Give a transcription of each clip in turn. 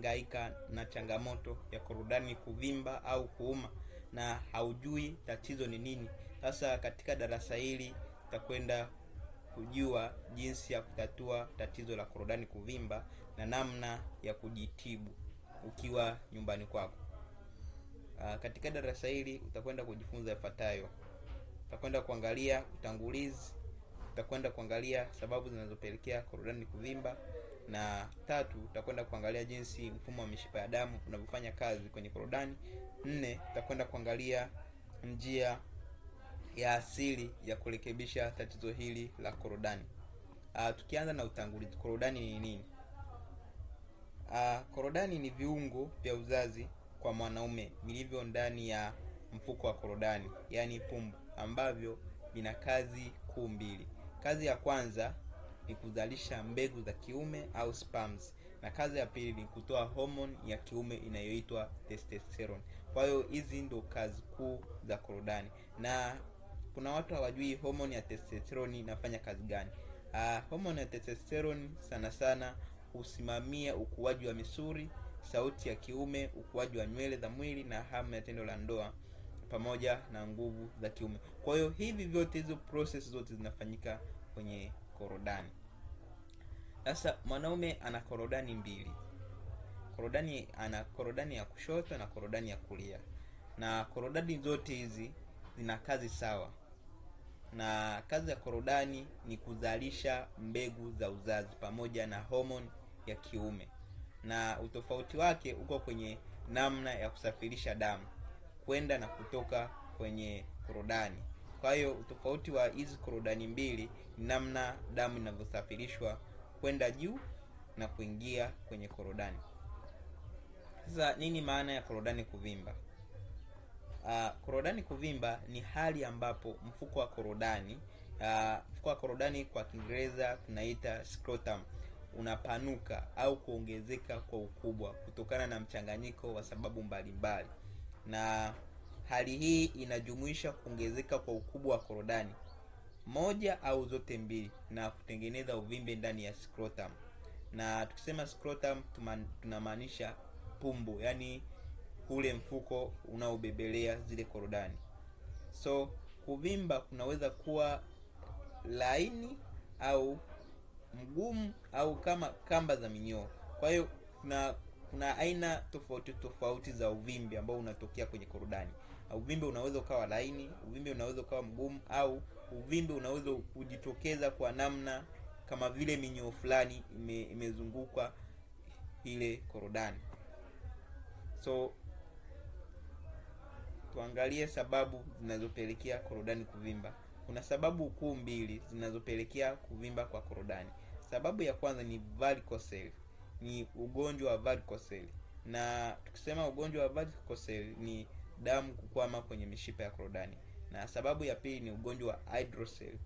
unahangaika na changamoto ya korodani kuvimba au kuuma na haujui tatizo ni nini, sasa katika darasa hili utakwenda kujua jinsi ya kutatua tatizo la korodani kuvimba na namna ya kujitibu ukiwa nyumbani kwako. Katika darasa hili utakwenda kujifunza yafuatayo. Utakwenda kuangalia utangulizi, utakwenda kuangalia sababu zinazopelekea korodani kuvimba, na tatu utakwenda kuangalia jinsi mfumo wa mishipa ya damu unavyofanya kazi kwenye korodani. 4 utakwenda kuangalia njia ya asili ya kurekebisha tatizo hili la korodani. Tukianza na utangulizi, korodani ni nini? Korodani ni viungo vya uzazi kwa mwanaume vilivyo ndani ya mfuko wa korodani, yani pumbu, ambavyo vina kazi kuu mbili. Kazi ya kwanza ni kuzalisha mbegu za kiume au sperms, na kazi ya pili ni kutoa hormone ya kiume inayoitwa testosterone. Kwa hiyo hizi ndo kazi kuu za korodani, na kuna watu hawajui hormone ya testosterone inafanya kazi gani. Hormone ya testosterone sana sana husimamia ukuaji wa misuli, sauti ya kiume, ukuaji wa nywele za mwili na hamu ya tendo la ndoa pamoja na nguvu za kiume. Kwa hiyo hivi vyote, hizo process zote zinafanyika kwenye korodani. Sasa mwanaume ana korodani mbili. Ana korodani ya kushoto na korodani ya kulia, na korodani zote hizi zina kazi sawa. Na kazi ya korodani ni kuzalisha mbegu za uzazi pamoja na hormone ya kiume, na utofauti wake uko kwenye namna ya kusafirisha damu kwenda na kutoka kwenye korodani. Kwa hiyo utofauti wa hizi korodani mbili ni namna damu inavyosafirishwa kwenda juu na kuingia kwenye korodani. Sasa nini maana ya korodani kuvimba? Korodani kuvimba ni hali ambapo mfuko wa korodani kwa Kiingereza tunaita scrotum unapanuka au kuongezeka kwa ukubwa kutokana na mchanganyiko wa sababu mbalimbali. Na hali hii inajumuisha kuongezeka kwa ukubwa wa korodani moja au zote mbili na kutengeneza uvimbe ndani ya scrotum. Na tukisema scrotum tunamaanisha pumbu, yani ule mfuko unaobebelea zile korodani. So kuvimba kunaweza kuwa laini au mgumu au kama kamba za minyoo. Kwa hiyo kuna aina tofauti za uvimbe ambao unatokea kwenye korodani. Uvimbe unaweza ukawa laini, uvimbe unaweza ukawa mgumu, au uvimbe unaweza kujitokeza kwa namna kama vile minyoo fulani imezunguka ile korodani. So tuangalie sababu zinazopelekea korodani kuvimba. Kuna sababu kuu mbili zinazopelekea kuvimba kwa korodani. Sababu ya kwanza ni varicocele, ni ugonjwa wa varicocele. Na tukisema ugonjwa wa varicocele ni damu kukwama kwenye mishipa ya korodani. Na sababu ya pili ni ugonjwa wa hydrocele,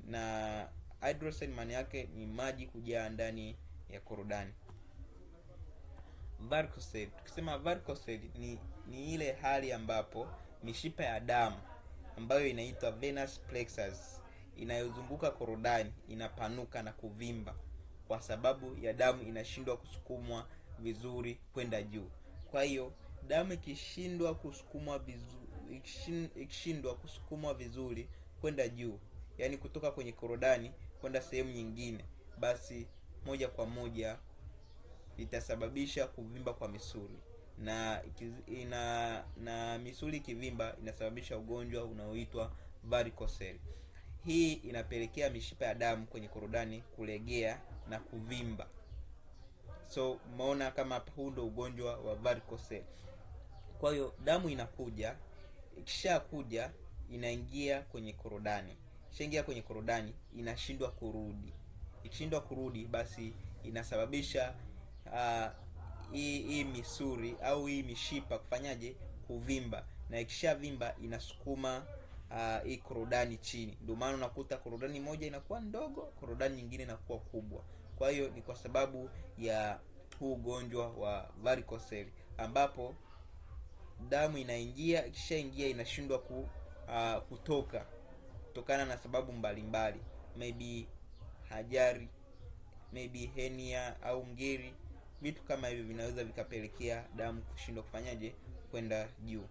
na hydrocele maana yake ni maji kujaa ndani ya korodani. Varicocele, tukisema varicocele ni ile hali ambapo mishipa ya damu ambayo inaitwa venous plexus inayozunguka korodani inapanuka na kuvimba kwa sababu ya damu inashindwa kusukumwa vizuri kwenda juu. Kwa hiyo damu ikishindwa kusukumwa vizuri kwenda juu, yani kutoka kwenye korodani kwenda sehemu nyingine, basi moja kwa moja itasababisha kuvimba kwa misuli, na misuli kivimba inasababisha ugonjwa unaoitwa varicocele. Hii inapelekea mishipa ya damu kwenye korodani kulegea na kuvimba. So umeona kama huu ndio ugonjwa wa varicocele. Kwa hiyo damu inakuja, ikishakuja inaingia kwenye korodani. Ikishaingia kwenye korodani inashindwa kurudi. Ikishindwa kurudi, basi inasababisha hii misuli au hii mishipa kufanyaje? Kuvimba. Na ikishavimba inasukuma hii korodani chini. Ndio maana unakuta korodani moja inakuwa ndogo, korodani nyingine inakuwa kubwa. Kwa hiyo ni kwa sababu ya huu ugonjwa wa varicocele, ambapo damu inaingia, ikishaingia inashindwa kutoka kutokana na sababu mbalimbali, maybe hajari, maybe hernia au ngiri, vitu kama hivyo vinaweza vikapelekea damu kushindwa kufanyaje kwenda juu.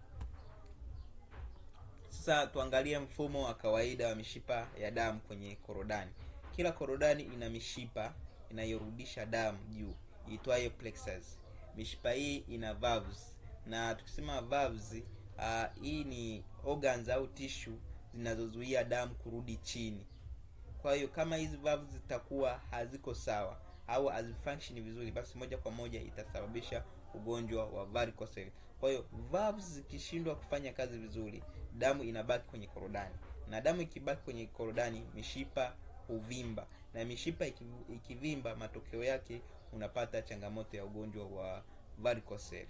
Sasa tuangalie mfumo wa kawaida wa mishipa ya damu kwenye korodani. Kila korodani ina mishipa inayorudisha damu juu iitwayo plexus. Mishipa hii ina valves, na tukisema valves, hii ni organs au tissue zinazozuia damu kurudi chini. Kwa hiyo kama hizi valves zitakuwa haziko sawa au hazifunction vizuri, basi moja kwa moja itasababisha ugonjwa wa varicocele. Kwa hiyo valves zikishindwa kufanya kazi vizuri, damu inabaki kwenye korodani, na damu ikibaki kwenye korodani, mishipa huvimba, na mishipa ikivimba, matokeo yake unapata changamoto ya ugonjwa wa varicocele.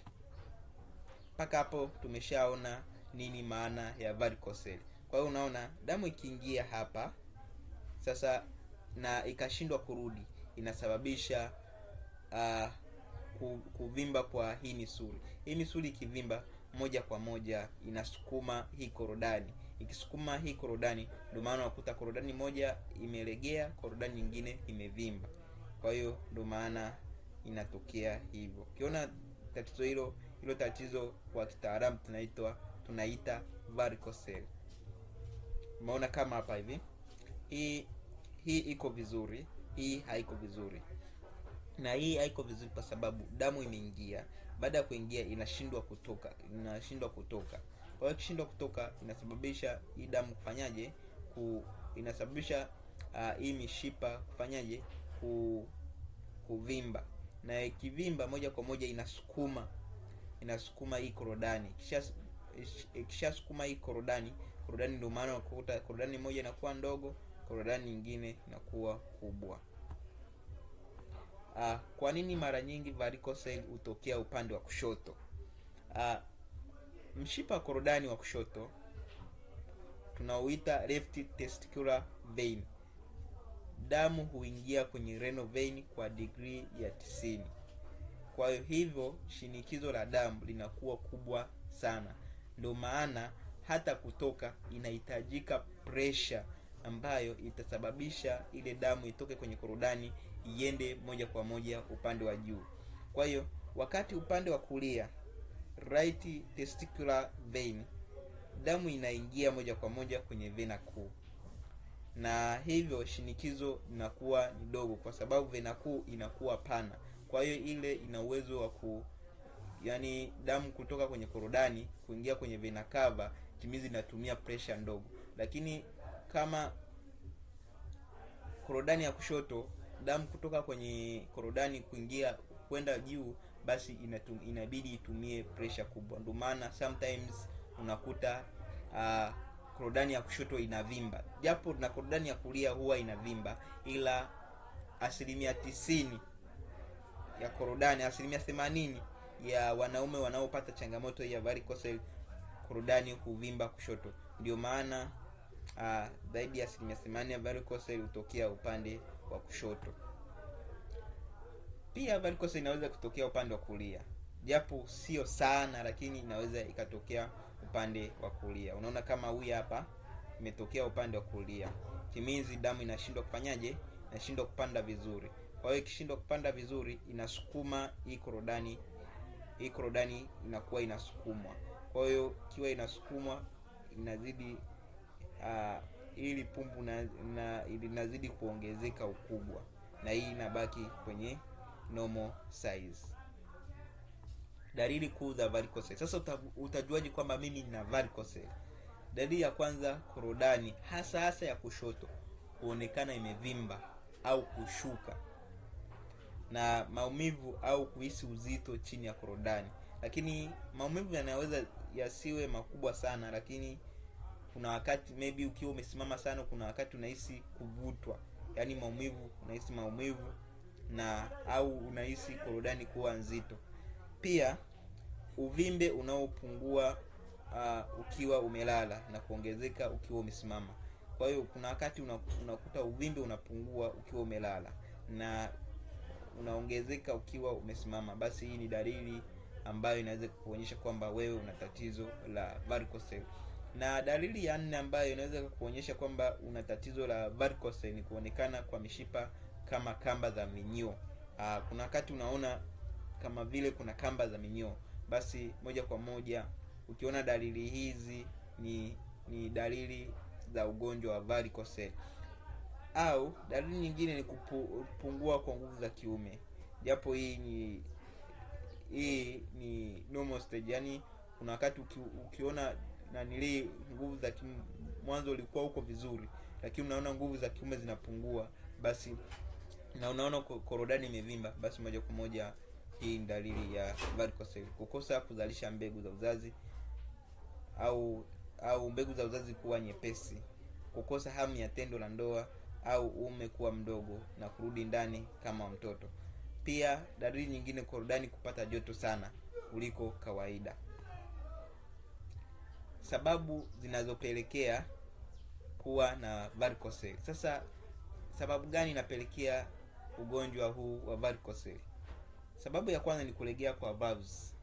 Mpaka hapo tumeshaona nini maana ya varicocele. Kwa hiyo unaona damu ikiingia hapa sasa na ikashindwa kurudi, inasababisha kuvimba kwa hii misuli. Hii misuli ikivimba, moja kwa moja inasukuma hii korodani. Ikisukuma hii korodani, ndio maana unakuta korodani moja imelegea, korodani nyingine imevimba. Kwa hiyo ndio maana inatokea hivyo. Ukiona tatizo hilo tatizo kwa kitaalamu tunaita varicocele. Umeona kama hapa hivi, hii iko vizuri, hii haiko vizuri. Na hii haiko vizuri kwa sababu damu imeingia, baada ya kuingia inashindwa kutoka. Kwa hiyo ikishindwa kutoka, inasababisha hii damu kufanyaje, inasababisha hii mishipa kufanyaje, kuvimba. Na ikivimba, moja kwa moja inasukuma hii korodani. Ikishasukuma hii korodani ndio maana unakuta korodani moja inakuwa ndogo, korodani nyingine inakuwa kubwa. Kwa nini mara nyingi varicocele hutokea upande wa kushoto? Mshipa wa korodani wa kushoto tunauita left testicular vein. Damu huingia kwenye renal vein kwa degree ya 90. Kwa hivyo shinikizo la damu linakuwa kubwa sana. Ndio maana hata kutoka inahitajika pressure ambayo itasababisha ile damu itoke kwenye korodani iende moja kwa moja upande wa juu. Kwa hiyo wakati upande wa kulia, right testicular vein, damu inaingia moja kwa moja kwenye vena kuu, na hivyo shinikizo linakuwa ni dogo kwa sababu vena kuu inakuwa pana. Kwa hiyo ile ina uwezo wa damu kutoka kwenye korodani kuingia kwenye vena cava, timizi inatumia pressure ndogo. Lakini kama korodani ya kushoto, damu kutoka kwenye korodani kwenda juu, basi inabidi itumie pressure kubwa. Ndio maana sometimes unakuta korodani ya kushoto inavimba, japo na korodani ya kulia huwa inavimba, ila 90% ya korodani, 80% ya wanaume wanaopata changamoto ya varicocele, korodani huvimba kushoto. Ndio maana zaidi ya 80% ya varicocele hutokea upande wa kushoto. Pia varicocele inaweza kutokea upande wa kulia, japo sio sana, lakini inaweza ikatokea upande wa kulia. Unaona kama huyu hapa imetokea upande wa kulia, timizi damu inashindwa kufanyaje, inashindwa kupanda vizuri. Kwa hiyo ikishindwa kupanda vizuri, inasukuma hii korodani inakuwa inasukumwa. Kwa hiyo ikiwa inasukumwa, inazidi ili pumbu inazidi kuongezeka ukubwa, na hii inabaki kwenye normal size. Dalili kuu za varicocele. Sasa utajuaje kwamba mimi nina varicocele? Dalili ya kwanza, korodani hasa ya kushoto huonekana imevimba au kushuka, na maumivu au kuhisi uzito chini ya korodani. Lakini maumivu yanaweza yasiwe makubwa sana, lakini kuna wakati maybe ukiwa umesimama sana, kuna wakati unahisi kuvutwa, unahisi maumivu na au unahisi korodani kuwa nzito. Pia uvimbe unaopungua ukiwa umelala na kuongezeka ukiwa umesimama. Kwa hiyo kuna wakati unakuta uvimbe unapungua ukiwa umelala na unaongezeka ukiwa umesimama, basi hii ni dalili ambayo inaweza kuonyesha kwamba wewe una tatizo la varicocele. Na dalili ya 4 ambayo inaweza kuonyesha kwamba una tatizo la varicocele ni kuonekana kwa mishipa kama kamba za minyoo. Kuna wakati unaona kama vile kuna kamba za minyoo, basi moja kwa moja ukiona dalili hizi ni dalili za ugonjwa wa varicocele. Au dalili nyingine ni kupungua kwa nguvu za kiume, japo hii ni normal stage, yani kuna wakati ukiona nanili nguvu za kiume mwanzo ulikuwa uko vizuri, lakini unaona nguvu za kiume zinapungua, basi na unaona korodani imevimba, basi moja kwa moja hii ni dalili ya varicocele. Kukosa kuzalisha mbegu za uzazi au mbegu za uzazi kuwa nyepesi, kukosa hamu ya tendo la ndoa, au uume kuwa mdogo na kurudi ndani kama mtoto. Pia dalili nyingine, korodani kupata joto sana kuliko kawaida. Sababu zinazopelekea kuwa na varicocele. Sasa sababu gani inapelekea ugonjwa huu wa varicocele? Sababu ya kwanza ni kulegea kwa valves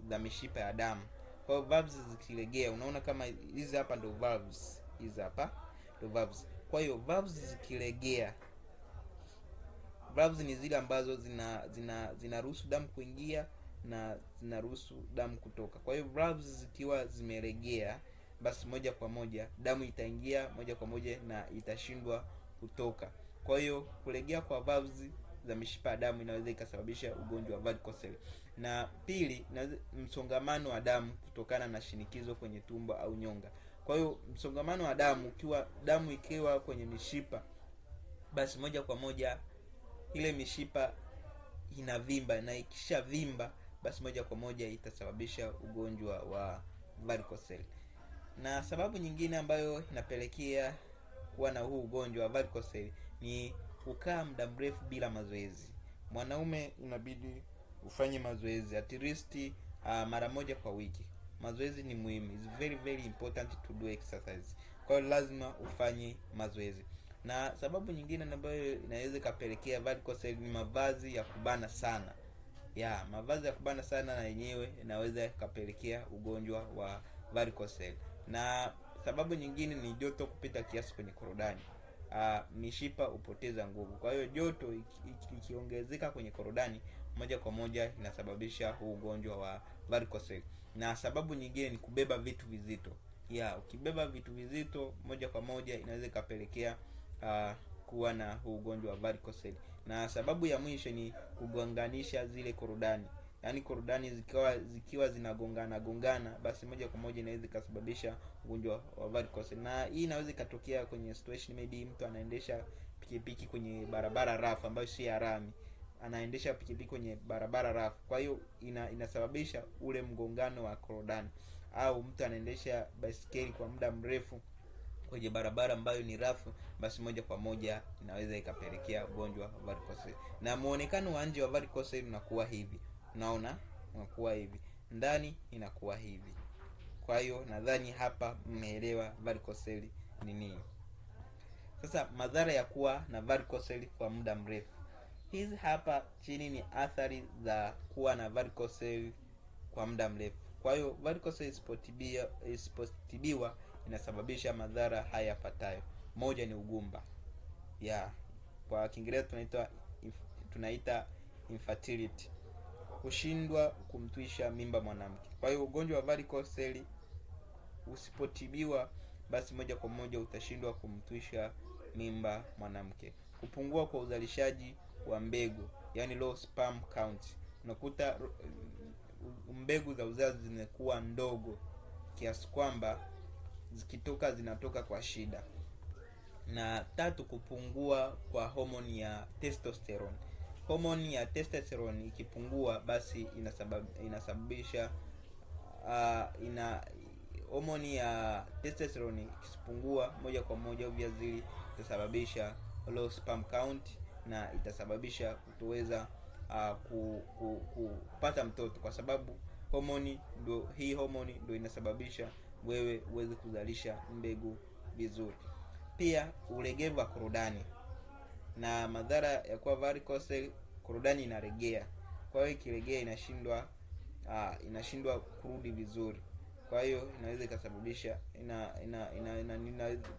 za mishipa ya damu. Kwa hiyo valves zikilegea, unaona kama hizi hapa ndio valves, hizi hapa ndio valves. Kwa hiyo valves zikilegea, valves ni zile ambazo zinaruhusu damu kuingia na zinaruhusu damu kutoka. Kwa hiyo valves zikiwa zimelegea, basi moja kwa moja damu itaingia moja kwa moja na itashindwa kutoka. Kwa hiyo kulegea kwa valves za mishipa ya damu inaweza ikasababisha ugonjwa wa varicocele. Na pili, msongamano wa damu kutokana na shinikizo kwenye tumbo au nyonga. Kwa hiyo msongamano wa damu, damu ikiwa kwenye mishipa, basi moja kwa moja ile mishipa inavimba, na ikisha vimba, basi moja kwa moja itasababisha ugonjwa wa varicocele. Na sababu nyingine ambayo inapelekea kuwa na huu ugonjwa wa varicocele ni kukaa muda mrefu bila mazoezi. Mwanaume unabidi ufanye mazoezi at least mara moja kwa wiki. Mazoezi ni muhimu, it's very very important to do exercise. Kwa hiyo lazima ufanye mazoezi. Na sababu nyingine ambayo inaweza kapelekea varicocele ni mavazi ya kubana sana. Mavazi ya kubana sana na yenyewe inaweza kapelekea ugonjwa wa varicocele. Na sababu nyingine ni joto kupita kiasi kwenye korodani. Mishipa hupoteza nguvu. Kwa hiyo joto ikiongezeka kwenye korodani, moja kwa moja inasababisha huu ugonjwa wa varicocele. Na sababu nyingine ni kubeba vitu vizito. Ukibeba vitu vizito, moja kwa moja inaweza kapelekea kuwa na huu ugonjwa wa varicocele. Na sababu ya mwisho ni kugonganisha zile korodani. Yaani korodani zikiwa zinagongana, basi moja kwa moja inaweza kusababisha ugonjwa wa varicocele. Na hii inaweza ikatokea kwenye situation, maybe mtu anaendesha pikipiki kwenye barabara rafu ambayo si ya rami. Anaendesha pikipiki kwenye barabara rafu. Kwa hiyo inasababisha ule mgongano wa korodani. Au mtu anaendesha baisikeli kwa muda mrefu kwenye barabara ambayo ni rafu, basi moja kwa moja inaweza ikapelekea ugonjwa wa varicocele. Na muonekano wa nje wa varicocele unakuwa hivi. Unaona? Unakuwa hivi. Ndani inakuwa hivi. Kwa hiyo nadhani hapa mmeelewa varicocele ni nini. Sasa madhara ya kuwa na varicocele kwa muda mrefu. Hizi hapa chini ni athari za kuwa na varicocele kwa muda mrefu. Kwa hiyo varicocele isipotibiwa inasababisha madhara haya yafuatayo. Moja ni ugumba. Kwa Kiingereza tunaita infertility. Kushindwa kumtwisha mimba mwanamke. Kwa hiyo ugonjwa wa varicocele usipotibiwa, basi moja kwa moja utashindwa kumtwisha mimba mwanamke. Kupungua kwa uzalishaji wa mbegu, yani low sperm count. Unakuta mbegu za uzazi zinakuwa ndogo kiasi kwamba zikitoka zinatoka kwa shida. Na tatu, kupungua kwa homoni ya testosterone. Homoni ya testosterone ikipungua, basi inasababisha homoni ya testosterone ikipungua, moja kwa moja obviously itasababisha low sperm count na itasababisha kutoweza kupata mtoto, kwa sababu hii homoni ndio inasababisha wewe uweze kuzalisha mbegu vizuri. Pia ulegevu wa korodani. Na madhara ya kuwa varicocele, korodani inaregea. Kwa hiyo ikiregea inashindwa kurudi vizuri. Kwa hiyo inaweza ikasababisha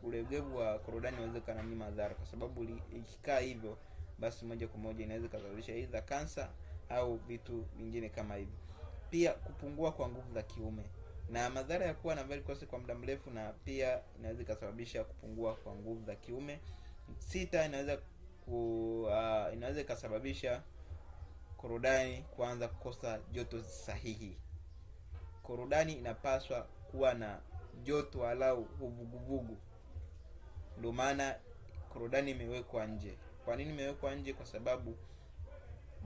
ulegevu wa korodani unaweza kana ni madhara, kwa sababu ikikaa hivyo, basi moja kwa moja inaweza kusababisha either cancer au vitu vingine kama hivyo. Pia kupungua kwa nguvu za kiume, na madhara ya kuwa na varicose kwa muda mrefu, na pia inaweza ikasababisha kupungua kwa nguvu za kiume. 6, inaweza ikasababisha korodani kuanza kukosa joto sahihi. Korodani inapaswa kuwa na joto alau uvuguvugu, ndio maana korodani imewekwa nje. Kwa nini imewekwa nje? Kwa sababu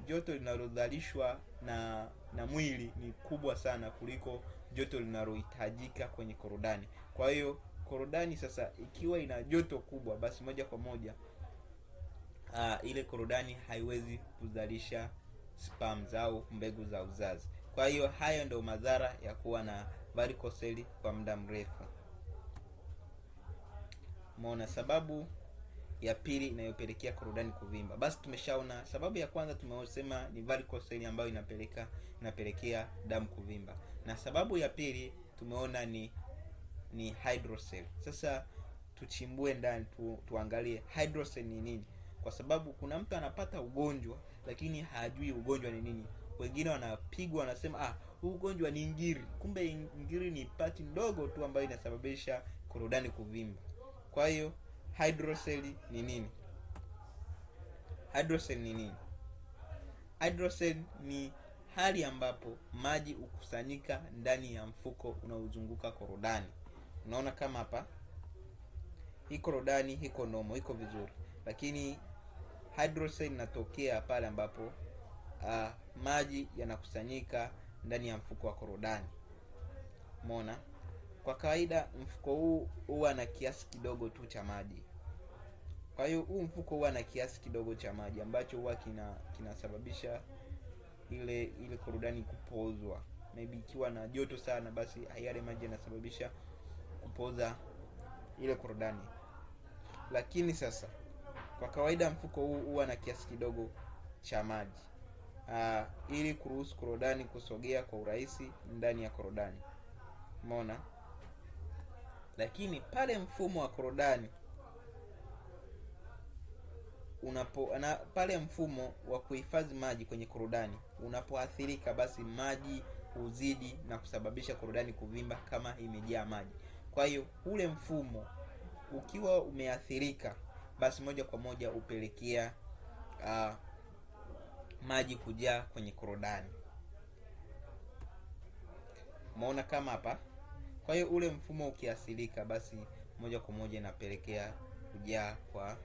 joto linalozalishwa na mwili ni kubwa sana kuliko joto linalohitajika kwenye korodani. Kwa hiyo korodani sasa ikiwa ina joto kubwa, basi moja kwa moja ile korodani haiwezi kuzalisha sperms au mbegu za uzazi. Kwa hiyo hayo ndio madhara ya kuwa na varicocele kwa muda mrefu. Umeona sababu ya pili inayopelekea korodani kuvimba. Basi tumeshaona sababu ya kwanza, tumesema ni varicocele ambayo inapelekea damu kuvimba, na sababu ya pili tumeona ni hydrocele. Sasa tuchimbue ndani tuangalie hydrocele ni nini, kwa sababu kuna mtu anapata ugonjwa lakini hajui ugonjwa ni nini. Wengine wanapigwa wanasema huu ugonjwa ni ngiri, kumbe ngiri ni pati ndogo tu ambayo inasababisha korodani kuvimba. Kwa hiyo hydrocele ni nini? Hydrocele ni hali ambapo maji hukusanyika ndani ya mfuko unaozunguka korodani. Unaona kama hapa hii korodani iko normal, iko vizuri, lakini hydrocele inatokea pale ambapo maji yanakusanyika ndani ya mfuko wa korodani. Umeona? Kwa kawaida mfuko huu huwa na kiasi kidogo tu cha maji. Kwa hiyo huu mfuko huwa na kiasi kidogo cha maji ambacho huwa kinasababisha ile korodani kupozwa. Maybe ikiwa na joto sana, basi yale maji yanasababisha kupoza ile korodani. Lakini sasa kwa kawaida mfuko huu huwa na kiasi kidogo cha maji ili kuruhusu korodani kusogea kwa urahisi ndani ya korodani. Umeona? Lakini pale mfumo wa korodani pale mfumo wa kuhifadhi maji kwenye korodani unapoathirika, basi maji huzidi na kusababisha korodani kuvimba kama imejaa maji. Kwa hiyo ule mfumo ukiwa umeathirika, basi moja kwa moja upelekea maji kujaa kwenye korodani. Umeona kama hapa? Kwa hiyo ule mfumo ukiathirika, basi moja kwa moja inapelekea kujaa kwa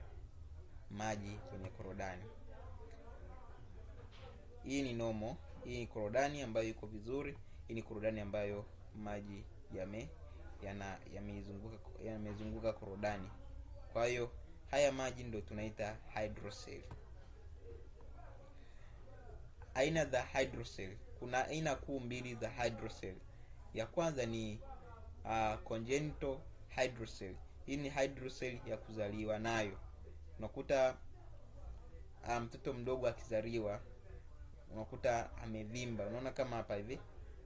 maji kwenye korodani. Hii ni normal, hii ni korodani ambayo iko vizuri, hii ni korodani ambayo maji yamezunguka korodani. Kwa hiyo haya maji ndio tunaita hydrocele. Aina za hydrocele, kuna aina kuu mbili za hydrocele. Ya kwanza ni congenital hydrocele. Hii ni hydrocele ya kuzaliwa nayo. Unakuta mtoto mdogo akizaliwa unakuta amevimba. Unaona kama hapa hivi,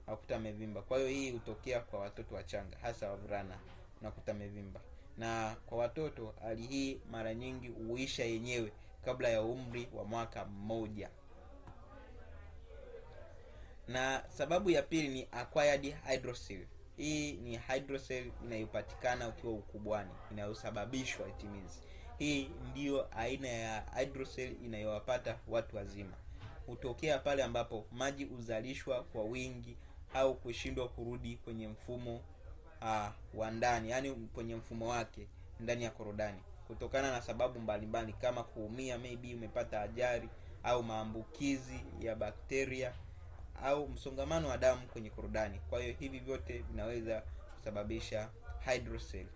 unakuta amevimba. Kwa hiyo hii hutokea kwa watoto wachanga, hasa wavulana, unakuta amevimba. Na kwa watoto hali hii mara nyingi huisha yenyewe kabla ya umri wa mwaka mmoja. Na sababu ya pili ni acquired hydrocele. Hii ni hydrocele inayopatikana ukiwa ukubwani, inayosababishwa it means. Hii ndiyo aina ya hydrocele inayowapata watu wazima. Hutokea pale ambapo maji huzalishwa kwa wingi au kushindwa kurudi kwenye mfumo wa ndani, yani kwenye mfumo wake ndani ya korodani, kutokana na sababu mbalimbali kama kuumia, maybe umepata ajali, au maambukizi ya bakteria, au msongamano wa damu kwenye korodani. Kwa hiyo hivi vyote vinaweza kusababisha hydrocele.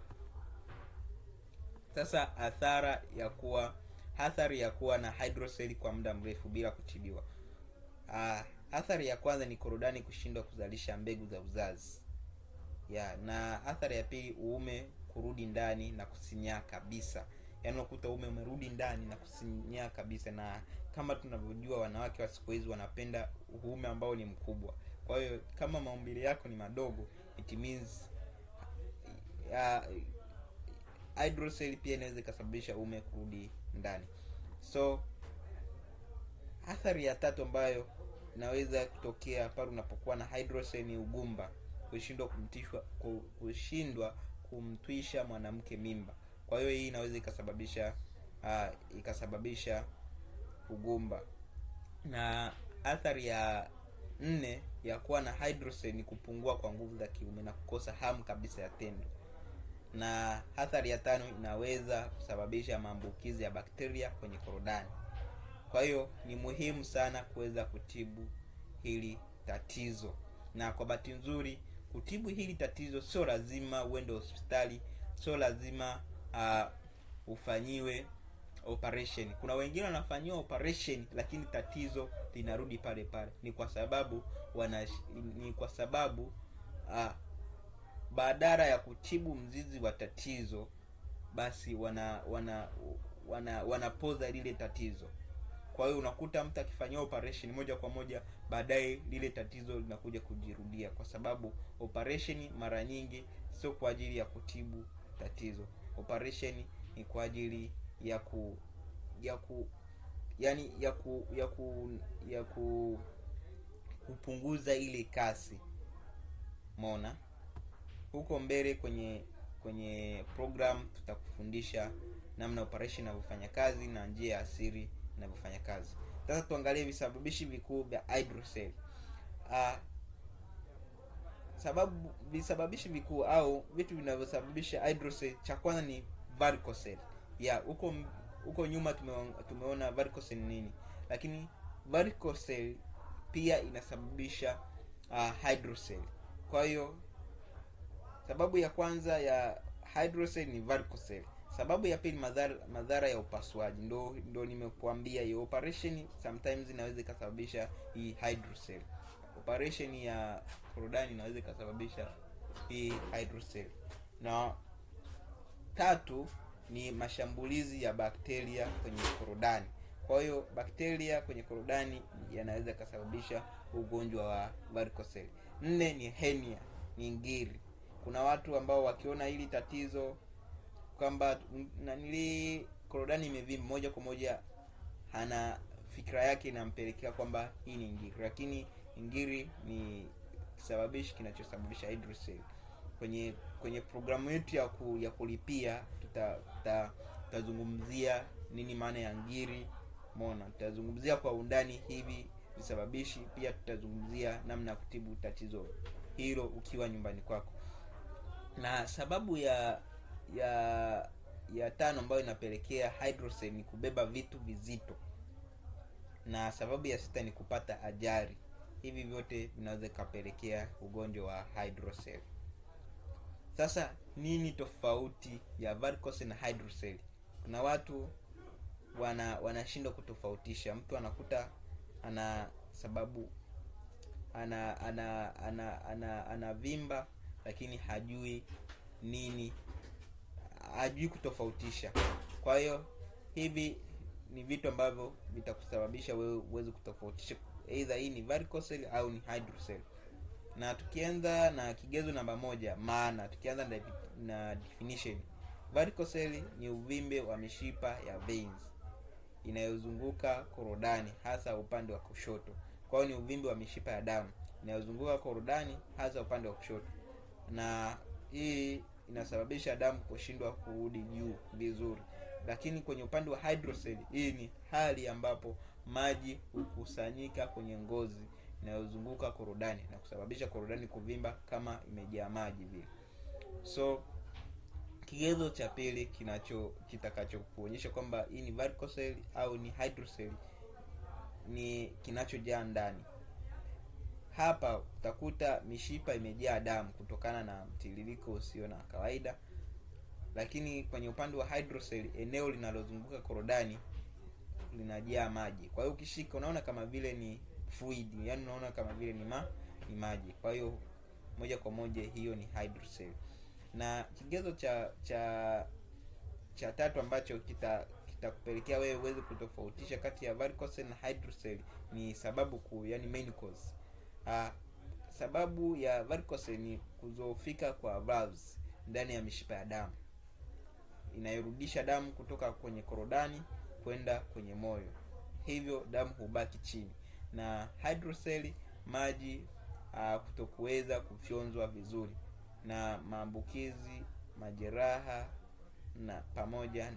Sasa athari ya kuwa na hydrocele kwa muda mrefu bila kutibiwa. Athari ya kwanza ni korodani kushindwa kuzalisha mbegu za uzazi. Na athari ya pili, uume kurudi ndani na kusinyaa kabisa. Yaani unakuta uume umerudi ndani na kusinyaa kabisa, na kama tunavyojua wanawake wa siku hizi wanapenda uume ambao ni mkubwa. Kwa hiyo kama maumbile yako ni madogo, it means hydrocele pia inaweza kusababisha uume kurudi ndani. So athari ya tatu ambayo inaweza kutokea pale unapokuwa na hydrocele ugumba, kushindwa kumtwisha mwanamke mimba. Kwa hiyo hii inaweza ikasababisha ugumba. Na athari ya 4 ya kuwa na hydrocele ni kupungua kwa nguvu za kiume na kukosa hamu kabisa ya tendo. Na athari ya 5 inaweza kusababisha maambukizi ya bakteria kwenye korodani. Kwa hiyo ni muhimu sana kuweza kutibu hili tatizo. Na kwa bahati nzuri, kutibu hili tatizo sio lazima uende hospitali, sio lazima ufanyiwe operation. Kuna wengine wanafanyiwa operation lakini tatizo linarudi pale pale. Ni kwa sababu badala ya kutibu mzizi wa tatizo, basi wanapoza lile tatizo. Kwa hiyo unakuta mtu akifanyiwa operation moja kwa moja, baadaye lile tatizo linakuja kujirudia, kwa sababu operation mara nyingi sio kwa ajili ya kutibu tatizo. Operation ni kwa ajili ya kupunguza ile kasi. Umeona? Huko mbele kwenye program tutakufundisha namna operation inavyofanya kazi na njia ya asili inavyofanya kazi. Sasa tuangalie visababishi vikuu vya hydrocele. Visababishi vikuu au vitu vinavyosababisha hydrocele, cha kwanza ni varicocele. Huko nyuma tumeona varicocele nini, lakini varicocele pia inasababisha hydrocele. Kwa hiyo sababu ya kwanza ya hydrocele ni varicocele. Sababu ya pili, madhara ya upasuaji. Ndo nimekuambia hiyo operation sometimes inaweza ikasababisha hii hydrocele. Operation ya korodani inaweza ikasababisha hii hydrocele. Na tatu ni mashambulizi ya bakteria kwenye korodani. Kwa hiyo bakteria kwenye korodani yanaweza kusababisha ugonjwa wa varicocele. 4 ni hernia, ni ngiri. Kuna watu ambao wakiona hili tatizo kwamba korodani imevimba, moja kwa moja ana fikra yake inampelekea kwamba hii ni ngiri, lakini ngiri ni kisababishi kinachosababisha hydrocele. Kwenye programu yetu ya kulipia tutazungumzia nini maana ya ngiri. Umeona? Tutazungumzia kwa undani hivi visababishi, pia tutazungumzia namna ya kutibu tatizo hilo ukiwa nyumbani kwako. Na sababu ya 5 ambayo inapelekea hydrocele ni kubeba vitu vizito. Na sababu ya 6 ni kupata ajali. Hivi vyote vinaweza kupelekea ugonjwa wa hydrocele. Sasa nini tofauti ya varicocele na hydrocele? Kuna watu wanashindwa kutofautisha. Mtu anakuta ana vimba lakini hajui kutofautisha. Kwa hiyo hivi ni vitu ambavyo vitakusababisha wewe uweze kutofautisha either hii ni varicocele au ni hydrocele. Na tukianza na kigezo namba 1, maana tukianza na definition. Varicocele ni uvimbe wa mishipa ya veins inayozunguka korodani, hasa upande wa kushoto. Kwa hiyo ni uvimbe wa mishipa ya damu inayozunguka korodani, hasa upande wa kushoto. Na hii inasababisha damu kushindwa kurudi juu vizuri. Lakini kwenye upande wa hydrocele, hii ni hali ambapo maji hukusanyika kwenye ngozi inayozunguka korodani na kusababisha korodani kuvimba kama imejaa maji vile. So kigezo cha pili kitakachokuonyesha kwamba hii ni varicocele au ni hydrocele ni kinachojaa ndani. Hapa utakuta mishipa imejaa damu kutokana na mtiririko usio na kawaida. Lakini kwenye upande wa hydrocele, eneo linalozunguka korodani linajaa maji. Kwa hiyo ukishika unaona kama vile ni fluid, yani unaona kama vile ni maji. Kwa hiyo moja kwa moja hiyo ni hydrocele. Na kigezo cha tatu ambacho kitakupelekea wewe uweze kutofautisha kati ya varicocele na hydrocele ni sababu kuu, yani main cause. Sababu ya varicocele ni kudhoofika kwa valves ndani ya mishipa ya damu inayorudisha damu kutoka kwenye korodani kwenda kwenye moyo. Hivyo damu hubaki chini. na hydrocele, maji kutokuweza kufyonzwa vizuri, na maambukizi, majeraha na pamoja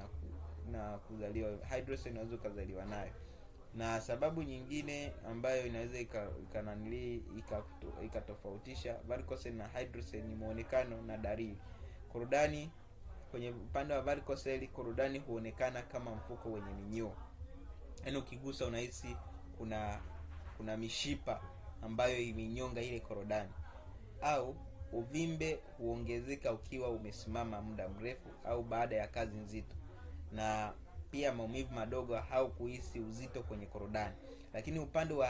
na kuzaliwa. Hydrocele inaweza kuzaliwa nayo. Na sababu nyingine ambayo inaweza ikatofautisha varicocele na hydrocele ni muonekano na dalili. Korodani, kwenye upande wa varicocele, korodani huonekana kama mfuko wenye minyoo. Yaani ukigusa unahisi kuna mishipa ambayo imenyonga ile korodani. Au uvimbe huongezeka ukiwa umesimama muda mrefu au baada ya kazi nzito, na pia maumivu madogo au kuhisi uzito kwenye korodani. Lakini upande wa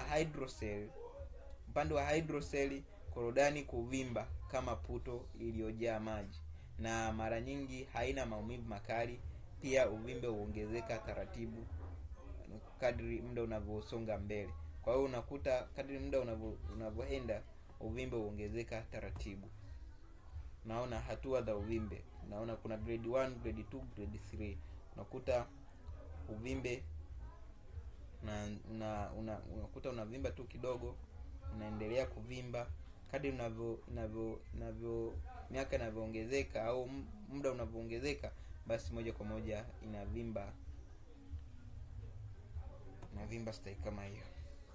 hydrocele, korodani kuvimba kama puto iliyojaa maji, na mara nyingi haina maumivu makali. Pia uvimbe huongezeka taratibu kadri muda unavyosonga mbele. Kwa hiyo unakuta kadri muda unavyoenda uvimbe huongezeka taratibu. Naona hatua za uvimbe. Naona kuna grade 1, grade 2, grade 3. Unakuta uvimbe unakuta unavimba tu kidogo, unaendelea kuvimba kadri miaka inavyoongezeka au muda unavyoongezeka, basi moja kwa moja inavimba style kama hiyo.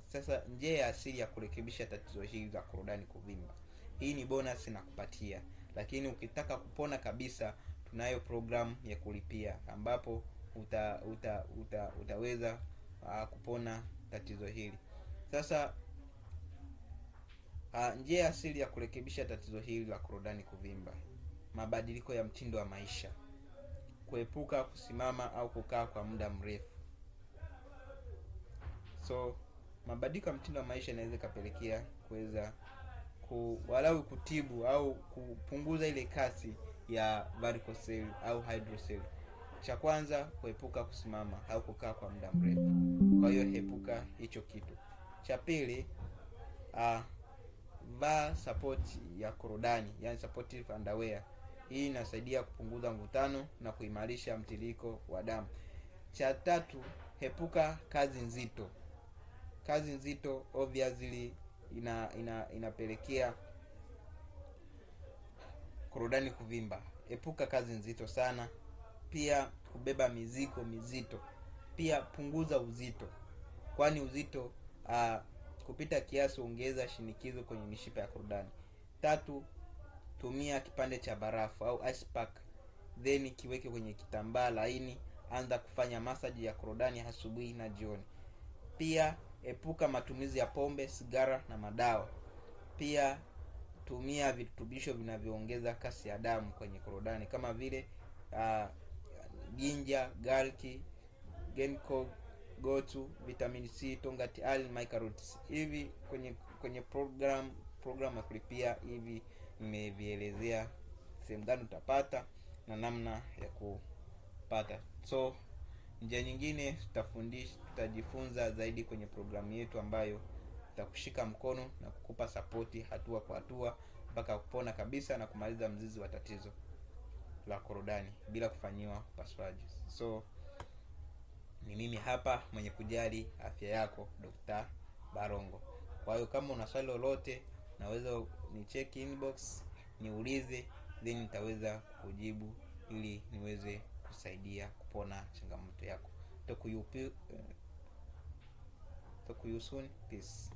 Sasa njia ya asili ya kurekebisha tatizo hili la korodani kuvimba, hii ni bonus na kupatia, lakini ukitaka kupona kabisa, tunayo program ya kulipia ambapo utaweza kupona tatizo hili. Sasa njia ya asili ya kurekebisha tatizo hili la korodani kuvimba: mabadiliko ya mtindo wa maisha, kuepuka kusimama au kukaa kwa muda mrefu. So mabadiliko ya mtindo wa maisha inaweza kapelekea kuweza walau kutibu au kupunguza ile kasi ya varicocele au hydrocele. Cha kwanza, kuepuka kusimama au kukaa kwa muda mrefu. Kwa hiyo epuka hicho kitu. Cha pili, vaa support ya korodani, yani supportive underwear. Hii inasaidia kupunguza mvutano na kuimarisha mtiririko wa damu. Cha tatu, epuka kazi nzito. Kazi nzito obviously inapelekea korodani kuvimba. Epuka kazi nzito sana. Pia kubeba mizigo mizito. Pia punguza uzito, kwani uzito kupita kiasi huongeza shinikizo kwenye mishipa ya korodani. Tatu, tumia kipande cha barafu au ice pack, then kiweke kwenye kitambaa laini. Anza kufanya massage ya korodani asubuhi na jioni. Pia epuka matumizi ya pombe, sigara na madawa. Pia tumia virutubisho vinavyoongeza kasi ya damu kwenye korodani kama vile ginger, garlic, ginkgo, gotu, vitamin C, tongati iron, mica roots. Hivi kwenye program ya kulipia hivi nimevielezea sehemu gani utapata na namna ya kupata. So njia nyingine tutajifunza zaidi kwenye programu yetu ambayo itakushika mkono na kukupa sapoti hatua kwa hatua mpaka kupona kabisa na kumaliza mzizi wa tatizo la korodani bila kufanyiwa upasuaji. So ni mimi hapa mwenye kujali afya yako, Dr. Barongo. Kwa hiyo kama una swali lolote, naweza ni check inbox, niulize, then nitaweza kujibu ili niweze kusaidia kupona changamoto yako. Talk to you soon. Peace.